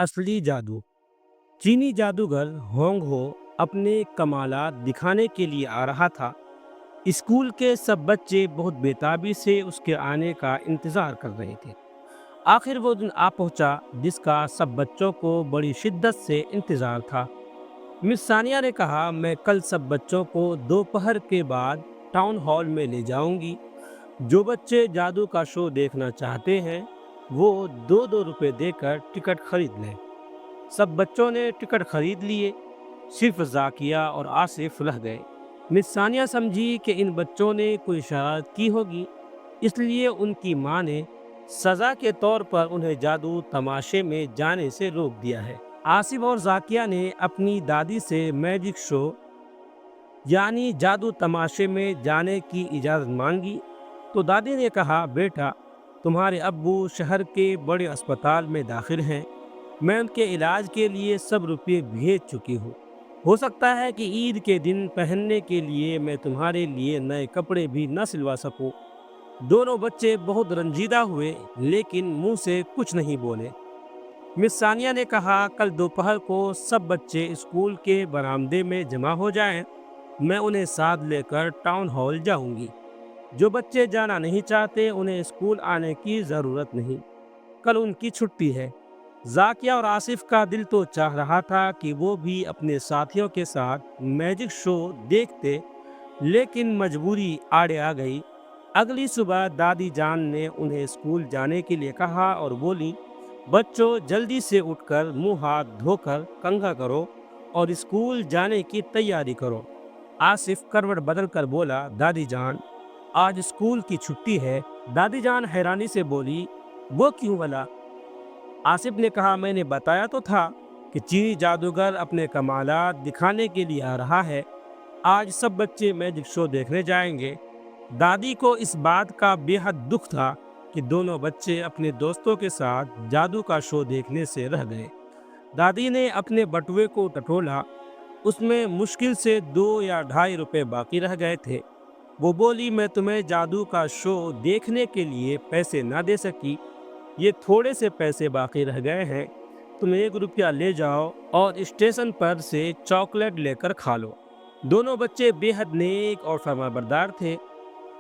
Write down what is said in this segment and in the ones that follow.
असली जादू। चीनी जादूगर होंग हो अपने कमालात दिखाने के लिए आ रहा था। स्कूल के सब बच्चे बहुत बेताबी से उसके आने का इंतजार कर रहे थे। आखिर वो दिन आ पहुंचा जिसका सब बच्चों को बड़ी शिद्दत से इंतजार था। मिस सानिया ने कहा, मैं कल सब बच्चों को दोपहर के बाद टाउन हॉल में ले जाऊंगी। जो बच्चे जादू का शो देखना चाहते हैं वो 2-2 रुपए देकर टिकट खरीद लें। सब बच्चों ने टिकट खरीद लिए, सिर्फ जाकिया और आसिफ रह गए। मिस सानिया समझी कि इन बच्चों ने कोई शरारत की होगी, इसलिए उनकी माँ ने सजा के तौर पर उन्हें जादू तमाशे में जाने से रोक दिया है। आसिफ और जाकिया ने अपनी दादी से मैजिक शो यानी जादू तमाशे में जाने की इजाज़त मांगी तो दादी ने कहा, बेटा, तुम्हारे अब्बू शहर के बड़े अस्पताल में दाखिल हैं। मैं उनके इलाज के लिए सब रुपये भेज चुकी हूँ। हो सकता है कि ईद के दिन पहनने के लिए मैं तुम्हारे लिए नए कपड़े भी न सिलवा सकूं। दोनों बच्चे बहुत रंजीदा हुए लेकिन मुंह से कुछ नहीं बोले। मिस सानिया ने कहा, कल दोपहर को सब बच्चे स्कूल के बरामदे में जमा हो जाएं। मैं उन्हें साथ लेकर टाउन हॉल जाऊंगी। जो बच्चे जाना नहीं चाहते उन्हें स्कूल आने की ज़रूरत नहीं। कल उनकी छुट्टी है। जाकिया और आसिफ का दिल तो चाह रहा था कि वो भी अपने साथियों के साथ मैजिक शो देखते, लेकिन मजबूरी आड़े आ गई। अगली सुबह दादी जान ने उन्हें स्कूल जाने के लिए कहा और बोली, बच्चों, जल्दी से उठकर मुंह हाथ धोकर कंघा करो और स्कूल जाने की तैयारी करो। आसिफ करवट बदल कर बोला, दादी जान, आज स्कूल की छुट्टी है। दादी जान हैरानी से बोली, वो क्यों भला? आसिफ ने कहा, मैंने बताया तो था कि चीनी जादूगर अपने कमालात दिखाने के लिए आ रहा है। आज सब बच्चे मैजिक शो देखने जाएंगे। दादी को इस बात का बेहद दुख था कि दोनों बच्चे अपने दोस्तों के साथ जादू का शो देखने से रह गए। दादी ने अपने बटुए को टटोला, उसमें मुश्किल से 2 या 2.5 रुपए बाकी रह गए थे। वो बोली, मैं तुम्हें जादू का शो देखने के लिए पैसे ना दे सकी। ये थोड़े से पैसे बाकी रह गए हैं। तुम 1 रुपया ले जाओ और स्टेशन पर से चॉकलेट लेकर खा लो। दोनों बच्चे बेहद नेक और फरमाबरदार थे।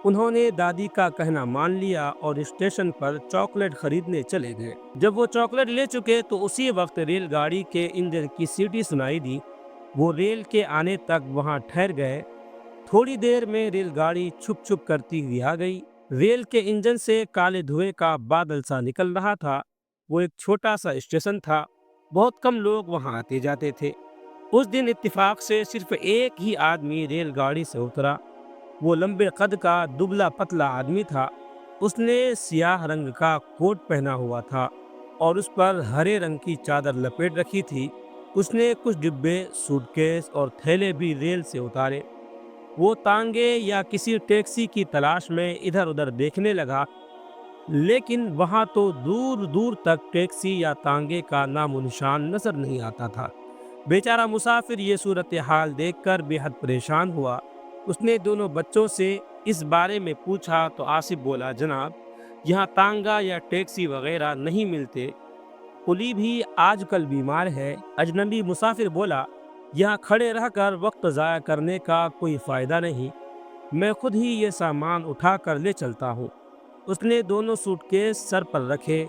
उन्होंने दादी का कहना मान लिया और स्टेशन पर चॉकलेट खरीदने चले गए। जब वो चॉकलेट ले चुके तो उसी वक्त रेलगाड़ी के इंजन की सीटी सुनाई दी। वो रेल के आने तक वहां ठहर गए। थोड़ी देर में रेलगाड़ी छुप छुप करती हुई आ गई। रेल के इंजन से काले धुएं का बादल सा निकल रहा था। वो एक छोटा सा स्टेशन था। बहुत कम लोग वहां आते जाते थे। उस दिन इत्तेफाक से सिर्फ एक ही आदमी रेलगाड़ी से उतरा। वो लंबे कद का दुबला पतला आदमी था। उसने सियाह रंग का कोट पहना हुआ था और उस पर हरे रंग की चादर लपेट रखी थी। उसने कुछ डिब्बे, सूटकेस और थैले भी रेल से उतारे। वो तांगे या किसी टैक्सी की तलाश में इधर उधर देखने लगा, लेकिन वहां तो दूर दूर तक टैक्सी या तांगे का नामो निशान नजर नहीं आता था। बेचारा मुसाफिर ये सूरत हाल देखकर बेहद परेशान हुआ। उसने दोनों बच्चों से इस बारे में पूछा तो आसिफ बोला, जनाब, यहाँ तांगा या टैक्सी वगैरह नहीं मिलते। कुली भी आजकल बीमार है। अजनबी मुसाफिर बोला, यहाँ खड़े रहकर वक्त ज़ाया करने का कोई फ़ायदा नहीं। मैं खुद ही ये सामान उठा कर ले चलता हूँ। उसने दोनों सूटकेस सर पर रखे,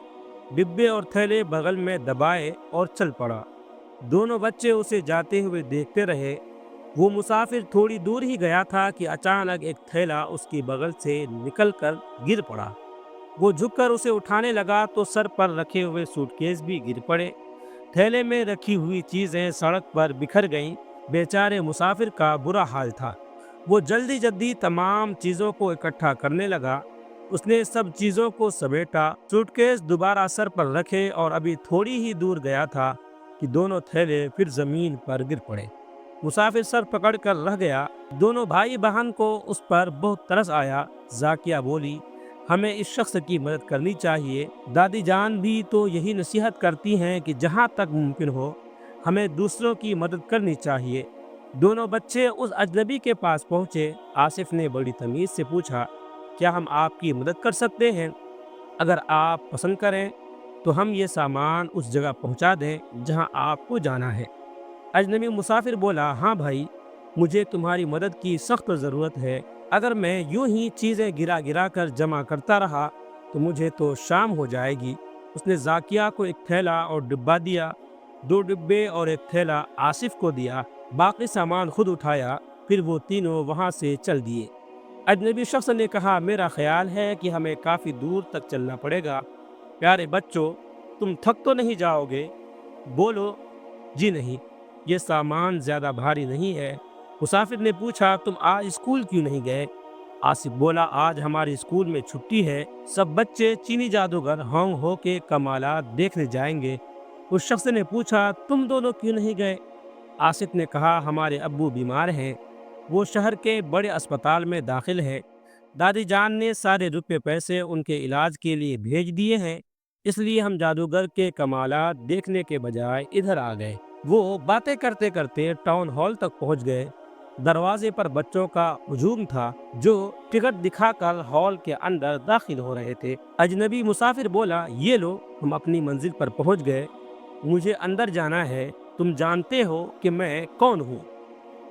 डिब्बे और थैले बगल में दबाए और चल पड़ा। दोनों बच्चे उसे जाते हुए देखते रहे। वो मुसाफिर थोड़ी दूर ही गया था कि अचानक एक थैला उसकी बगल से निकलकर गिर पड़ा। वो झुककर उसे उठाने लगा तो सर पर रखे हुए सूटकेस भी गिर पड़े। थैले में रखी हुई चीजें सड़क पर बिखर गईं। बेचारे मुसाफिर का बुरा हाल था। वो जल्दी जल्दी तमाम चीजों को इकट्ठा करने लगा। उसने सब चीजों को समेटा, सूटकेस दोबारा सर पर रखे और अभी थोड़ी ही दूर गया था कि दोनों थैले फिर जमीन पर गिर पड़े। मुसाफिर सर पकड़ कर रह गया। दोनों भाई बहन को उस पर बहुत तरस आया। जाकिया बोली, हमें इस शख्स की मदद करनी चाहिए। दादी जान भी तो यही नसीहत करती हैं कि जहाँ तक मुमकिन हो हमें दूसरों की मदद करनी चाहिए। दोनों बच्चे उस अजनबी के पास पहुँचे। आसिफ ने बड़ी तमीज़ से पूछा, क्या हम आपकी मदद कर सकते हैं? अगर आप पसंद करें تو ہم یہ سامان اس جگہ پہنچا دیں جہاں آپ کو جانا ہے۔ اجنبی مسافر بولا، ہاں بھائی، مجھے تمہاری مدد کی سخت ضرورت ہے۔ اگر میں یوں ہی چیزیں گرا گرا کر جمع کرتا رہا تو مجھے تو شام ہو جائے گی۔ اس نے زاکیہ کو ایک تھیلا اور ڈبہ دیا، 2 ڈبے اور ایک تھیلا آصف کو دیا، باقی سامان خود اٹھایا، پھر وہ تینوں وہاں سے چل دیے۔ اجنبی شخص نے کہا، میرا خیال ہے کہ ہمیں کافی دور تک چلنا پڑے گا۔ پیارے بچوں، تم تھک تو نہیں جاؤ گے؟ بولو، جی نہیں، یہ سامان زیادہ بھاری نہیں ہے۔ مسافر نے پوچھا، تم آج اسکول کیوں نہیں گئے؟ آصف بولا، آج ہماری اسکول میں چھٹی ہے، سب بچے چینی جادوگر ہانگ ہو کے کمالات دیکھنے جائیں گے۔ اس شخص نے پوچھا، تم دونوں کیوں نہیں گئے؟ آصف نے کہا، ہمارے ابو بیمار ہیں، وہ شہر کے بڑے اسپتال میں داخل ہے۔ دادی جان نے سارے روپے پیسے ان کے علاج کے لیے بھیج دیے ہیں، اس لیے ہم جادوگر کے کمالات دیکھنے کے بجائے ادھر آ گئے۔ وہ باتیں کرتے کرتے ٹاؤن ہال تک پہنچ گئے۔ دروازے پر بچوں کا ہجوم تھا جو ٹکٹ دکھا کر ہال کے اندر داخل ہو رہے تھے۔ اجنبی مسافر بولا، یہ لو، ہم اپنی منزل پر پہنچ گئے، مجھے اندر جانا ہے۔ تم جانتے ہو کہ میں کون ہوں؟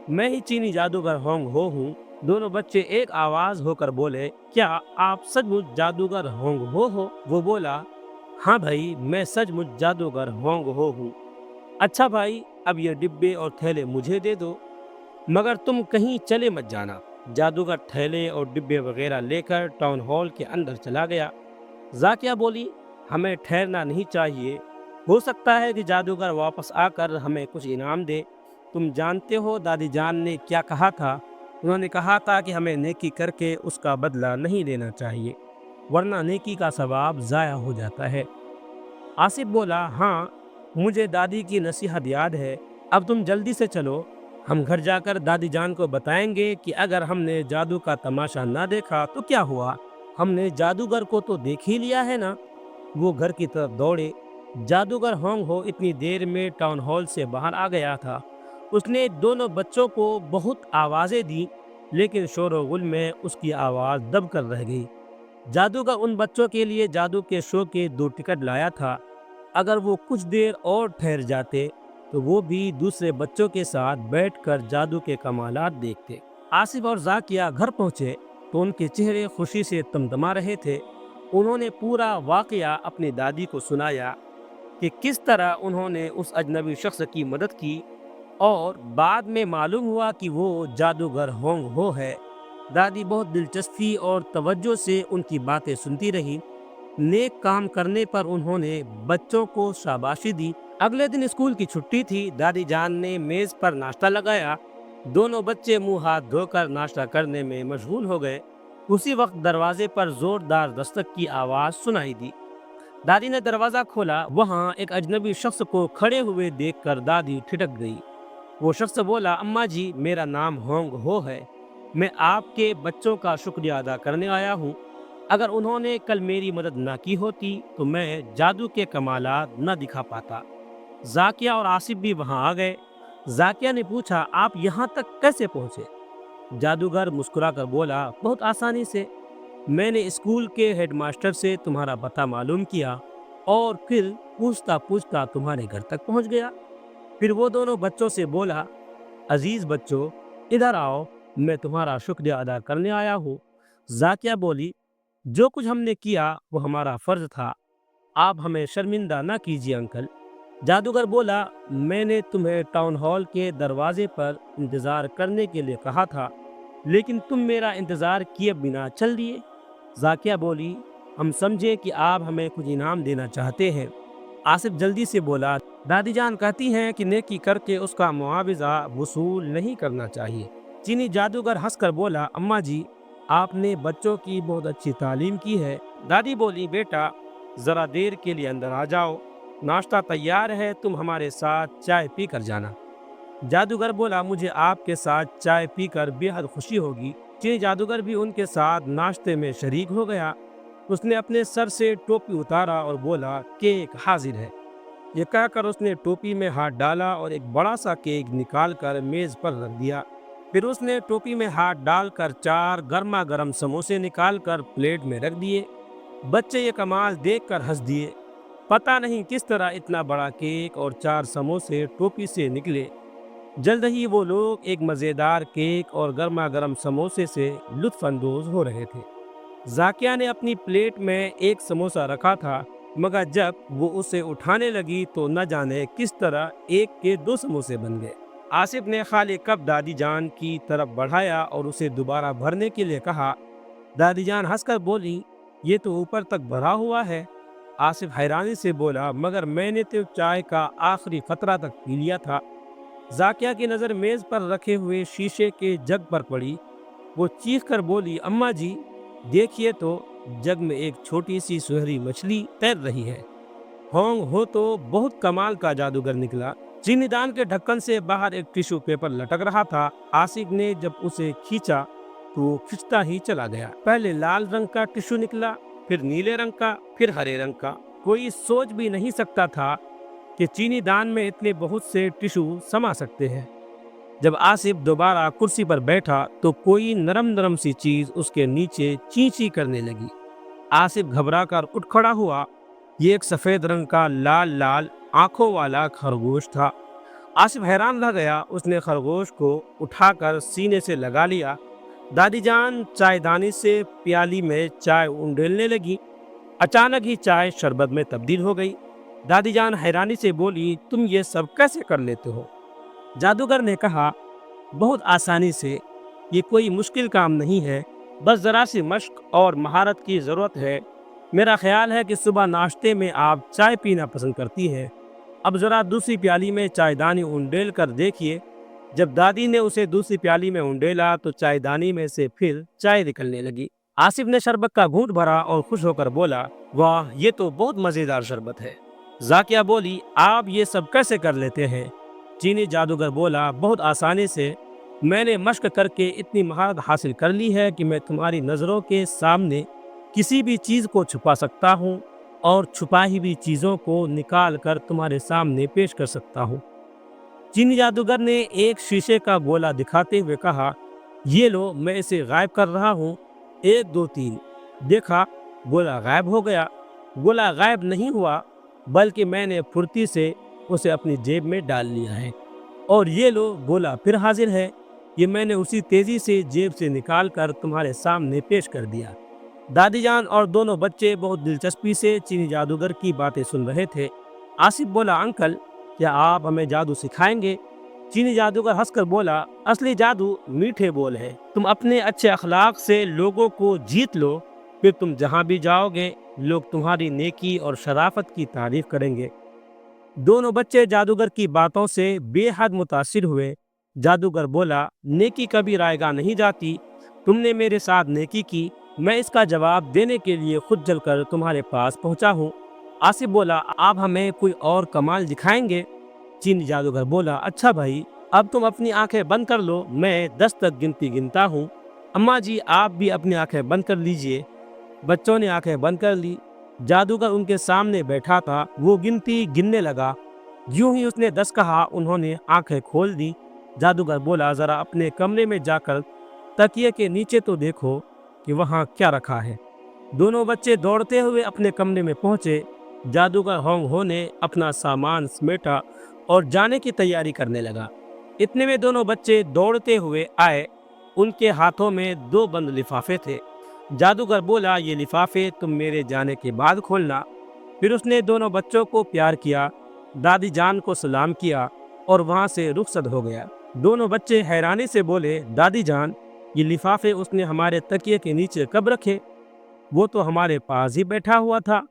میں ہی چینی جادوگر ہونگ ہو ہوں۔ دونوں بچے ایک آواز ہو کر بولے، کیا آپ سچ مچ جادوگر ہونگ ہو؟ وہ بولا، ہاں بھائی، میں سچ مچ جادوگر ہونگ ہو ہوں۔ اچھا بھائی، اب یہ ڈبے اور تھیلے مجھے دے دو، مگر تم کہیں چلے مت جانا۔ جادوگر تھیلے اور ڈبے وغیرہ لے کر ٹاؤن ہال کے اندر چلا گیا۔ زاکیہ بولی، ہمیں ٹھہرنا نہیں چاہیے، ہو سکتا ہے کہ جادوگر واپس آ کر ہمیں کچھ انعام دے۔ تم جانتے ہو دادی جان نے کیا کہا تھا؟ انہوں نے کہا تھا کہ ہمیں نیکی کر کے اس کا بدلہ نہیں لینا چاہیے، ورنہ نیکی کا ثواب ضائع ہو جاتا ہے۔ آصف بولا، ہاں، مجھے دادی کی نصیحت یاد ہے، اب تم جلدی سے چلو، ہم گھر جا کر دادی جان کو بتائیں گے کہ اگر ہم نے جادو کا تماشا نہ دیکھا تو کیا ہوا، ہم نے جادوگر کو تو دیکھ ہی لیا ہے نا۔ وہ گھر کی طرف دوڑے۔ جادوگر ہونگ ہو اتنی دیر میں ٹاؤن ہال سے باہر آ گیا تھا۔ اس نے دونوں بچوں کو بہت آوازیں دی، لیکن شور و غل میں اس کی آواز دب کر رہ گئی۔ جادوگر ان بچوں کے لیے جادو کے شو کے 2 ٹکٹ لایا تھا، اگر وہ کچھ دیر اور ٹھہر جاتے تو وہ بھی دوسرے بچوں کے ساتھ بیٹھ کر جادو کے کمالات دیکھتے۔ آصف اور زاکیہ گھر پہنچے تو ان کے چہرے خوشی سے تمتما رہے تھے۔ انہوں نے پورا واقعہ اپنی دادی کو سنایا کہ کس طرح انہوں نے اس اجنبی شخص کی مدد کی، اور بعد میں معلوم ہوا کہ وہ جادوگر ہونگ ہو ہے۔ دادی بہت دلچسپی اور توجہ سے ان کی باتیں سنتی رہی۔ نیک کام کرنے پر انہوں نے بچوں کو شاباشی دی۔ اگلے دن اسکول کی چھٹی تھی۔ دادی جان نے میز پر ناشتہ لگایا۔ دونوں بچے منہ ہاتھ دھو کر ناشتہ کرنے میں مشغول ہو گئے۔ اسی وقت دروازے پر زوردار دستک کی آواز سنائی دی۔ دادی نے دروازہ کھولا۔ وہاں ایک اجنبی شخص کو کھڑے ہوئے دیکھ کر دادی ٹھٹک گئی۔ وہ شخص بولا، اماں جی، میرا نام ہونگ ہو ہے، میں آپ کے بچوں کا شکریہ ادا کرنے آیا ہوں۔ اگر انہوں نے کل میری مدد نہ کی ہوتی تو میں جادو کے کمالات نہ دکھا پاتا۔ زاکیہ اور آصف بھی وہاں آ گئے۔ زاکیہ نے پوچھا، آپ یہاں تک کیسے پہنچے؟ جادوگر مسکرا کر بولا، بہت آسانی سے، میں نے اسکول کے ہیڈ ماسٹر سے تمہارا پتہ معلوم کیا اور پھر پوچھتا پوچھتا تمہارے گھر تک پہنچ گیا۔ پھر وہ دونوں بچوں سے بولا، عزیز بچوں، ادھر آؤ، میں تمہارا شکریہ ادا کرنے آیا ہوں۔ زاکیہ بولی، جو کچھ ہم نے کیا وہ ہمارا فرض تھا، آپ ہمیں شرمندہ نہ کیجیے انکل۔ جادوگر بولا، میں نے تمہیں ٹاؤن ہال کے دروازے پر انتظار کرنے کے لیے کہا تھا، لیکن تم میرا انتظار کیے بنا چل دیے۔ زاکیہ بولی، ہم سمجھے کہ آپ ہمیں کچھ انعام دینا چاہتے ہیں۔ آصف جلدی سے بولا، دادی جان کہتی ہیں کہ نیکی کر کے اس کا معاوضہ وصول نہیں کرنا چاہیے۔ چینی جادوگر ہنس کر بولا، اماں جی، آپ نے بچوں کی بہت اچھی تعلیم کی ہے۔ دادی بولی، بیٹا، ذرا دیر کے لیے اندر آ جاؤ، ناشتہ تیار ہے، تم ہمارے ساتھ چائے پی کر جانا۔ جادوگر بولا، مجھے آپ کے ساتھ چائے پی کر بے حد خوشی ہوگی۔ چینی جادوگر بھی ان کے ساتھ ناشتے میں شریک ہو گیا۔ اس نے اپنے سر سے ٹوپی اتارا اور بولا، کیک حاضر ہے۔ یہ کہہ کر اس نے ٹوپی میں ہاتھ ڈالا اور ایک بڑا سا کیک نکال کر میز پر رکھ دیا۔ پھر اس نے ٹوپی میں ہاتھ ڈال کر 4 گرما گرم سموسے نکال کر پلیٹ میں رکھ دیے۔ بچے یہ کمال دیکھ کر ہنس دیے۔ पता नहीं किस तरह इतना बड़ा केक और 4 समोसे टोपी से निकले। जल्द ही वो लोग एक मज़ेदार केक और गर्मा गर्म समोसे से लुत्फ अंदोज हो रहे थे। जाकिया ने अपनी प्लेट में एक समोसा रखा था, मगर जब वो उसे उठाने लगी तो न जाने किस तरह एक के 2 समोसे बन गए। आसिफ ने खाली कप दादी जान की तरफ बढ़ाया और उसे दोबारा भरने के लिए कहा। दादी जान हंसकर बोली, ये तो ऊपर तक भरा हुआ है। आसिफ हैरानी से बोला, मगर मैंने तो चाय का आखिरी कतरा तक पी लिया था। जाकिया की नज़र मेज़ पर रखे हुए शीशे के जग पर पड़ी। वो चीख कर बोली, अम्मा जी देखिए तो, जग में एक छोटी सी सुनहरी मछली तैर रही है। होंग हो तो बहुत कमाल का जादूगर निकला। चीनीदान के ढक्कन से बाहर एक टिश्यू पेपर लटक रहा था। आसिफ ने जब उसे खींचा तो वो खिंचता ही चला गया। पहले लाल रंग का टिश्यू निकला, फिर नीले रंग का, फिर हरे रंग का। कोई सोच भी नहीं सकता था कि चीनी दान में इतने बहुत से टिश्यू समा सकते हैं। जब आसिफ दोबारा कुर्सी पर बैठा तो कोई नरम नरम सी चीज उसके नीचे चींची करने लगी। आसिफ घबराकर उठ खड़ा हुआ। ये एक सफेद रंग का लाल लाल आंखों वाला खरगोश था। आसिफ हैरान रह गया। उसने खरगोश को उठाकर सीने से लगा लिया। दादी जान चायदानी से प्याली में चाय उंडेलने लगी। अचानक ही चाय शरबत में तब्दील हो गई। दादी जान हैरानी से बोली, तुम ये सब कैसे कर लेते हो? जादूगर ने कहा, बहुत आसानी से, ये कोई मुश्किल काम नहीं है, बस ज़रा सी मश्क और महारत की ज़रूरत है। मेरा ख्याल है कि सुबह नाश्ते में आप चाय पीना पसंद करती हैं। अब ज़रा दूसरी प्याली में चायदानी उंडेल कर देखिए। जब दादी ने उसे दूसरी प्याली में उंडेला तो चायदानी में से फिर चाय निकलने लगी। आसिफ ने शरबत का घूंट भरा और खुश होकर बोला, वाह, ये तो बहुत मज़ेदार शरबत है। जाकिया बोली, आप ये सब कैसे कर लेते हैं? चीनी जादूगर बोला, बहुत आसानी से। मैंने मश्क करके इतनी महारत हासिल कर ली है कि मैं तुम्हारी नज़रों के सामने किसी भी चीज़ को छुपा सकता हूँ और छुपाई हुई चीज़ों को निकाल कर तुम्हारे सामने पेश कर सकता हूँ। चीनी जादूगर ने एक शीशे का गोला दिखाते हुए कहा, ये लो, मैं इसे गायब कर रहा हूँ। 1 2 3। देखा, गोला गायब हो गया। गोला गायब नहीं हुआ, बल्कि मैंने फुर्ती से उसे अपनी जेब में डाल लिया है। और ये लो, गोला फिर हाजिर है। ये मैंने उसी तेजी से जेब से निकाल कर तुम्हारे सामने पेश कर दिया। दादी जान और दोनों बच्चे बहुत दिलचस्पी से चीनी जादूगर की बातें सुन रहे थे। आसिफ बोला, अंकल, क्या आप हमें जादू सिखाएंगे? चीनी जादूगर हंसकर बोला, असली जादू मीठे बोल है। तुम अपने अच्छे अखलाक से लोगों को जीत लो, फिर तुम जहाँ भी जाओगे लोग तुम्हारी नेकी और शराफत की तारीफ करेंगे। दोनों बच्चे जादूगर की बातों से बेहद मुतासिर हुए। जादूगर बोला, नेकी कभी रायगा नहीं जाती। तुमने मेरे साथ नेकी की, मैं इसका जवाब देने के लिए खुद जलकर तुम्हारे पास पहुंचा हूँ। आसिफ बोला, आप हमें कोई और कमाल दिखाएंगे? चीनी जादूगर बोला, अच्छा भाई, अब तुम अपनी आंखें बंद कर लो, मैं 10 तक गिनती गिनता हूँ। अम्मा जी, आप भी अपनी आंखें बंद कर लीजिए। बच्चों ने आंखें बंद कर ली। जादूगर उनके सामने बैठा था। वो गिनती गिनने लगा। यूं ही उसने 10 कहा, उन्होंने आंखें खोल दी। जादूगर बोला, जरा अपने कमरे में जाकर तकिए के नीचे तो देखो कि वहाँ क्या रखा है। दोनों बच्चे दौड़ते हुए अपने कमरे में पहुंचे। जादूगर होंग हो ने अपना सामान समेटा और जाने की तैयारी करने लगा। इतने में दोनों बच्चे दौड़ते हुए आए। उनके हाथों में 2 बंद लिफाफे थे। जादूगर बोला, ये लिफाफे तुम मेरे जाने के बाद खोलना। फिर उसने दोनों बच्चों को प्यार किया, दादी जान को सलाम किया और वहां से रुखसत हो गया। दोनों बच्चे हैरानी से बोले, दादी जान, ये लिफाफे उसने हमारे तकिए के नीचे कब रखे? वो तो हमारे पास ही बैठा हुआ था।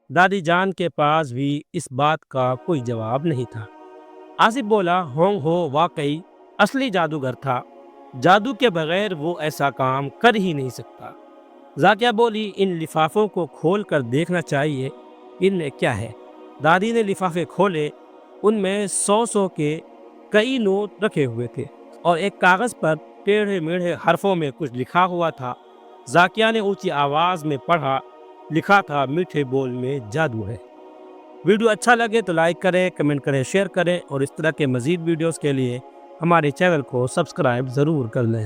दादी जान के पास भी इस बात का कोई जवाब नहीं था। आसिफ बोला, होंग हो वाकई असली जादूगर था। जादू के बगैर वो ऐसा काम कर ही नहीं सकता। जाकिया बोली, इन लिफाफों को खोल कर देखना चाहिए, इनमें क्या है। दादी ने लिफाफे खोले। उनमें 100 के कई नोट रखे हुए थे और एक कागज पर टेढ़े मेढ़े हरफों में कुछ लिखा हुआ था। जाकिया ने ऊंची आवाज में पढ़ा। लिखा था, मीठे बोल में जादू है। वीडियो अच्छा लगे तो लाइक करें, कमेंट करें, शेयर करें और इस तरह के मज़ीद वीडियोस के लिए हमारे चैनल को सब्सक्राइब ज़रूर कर लें।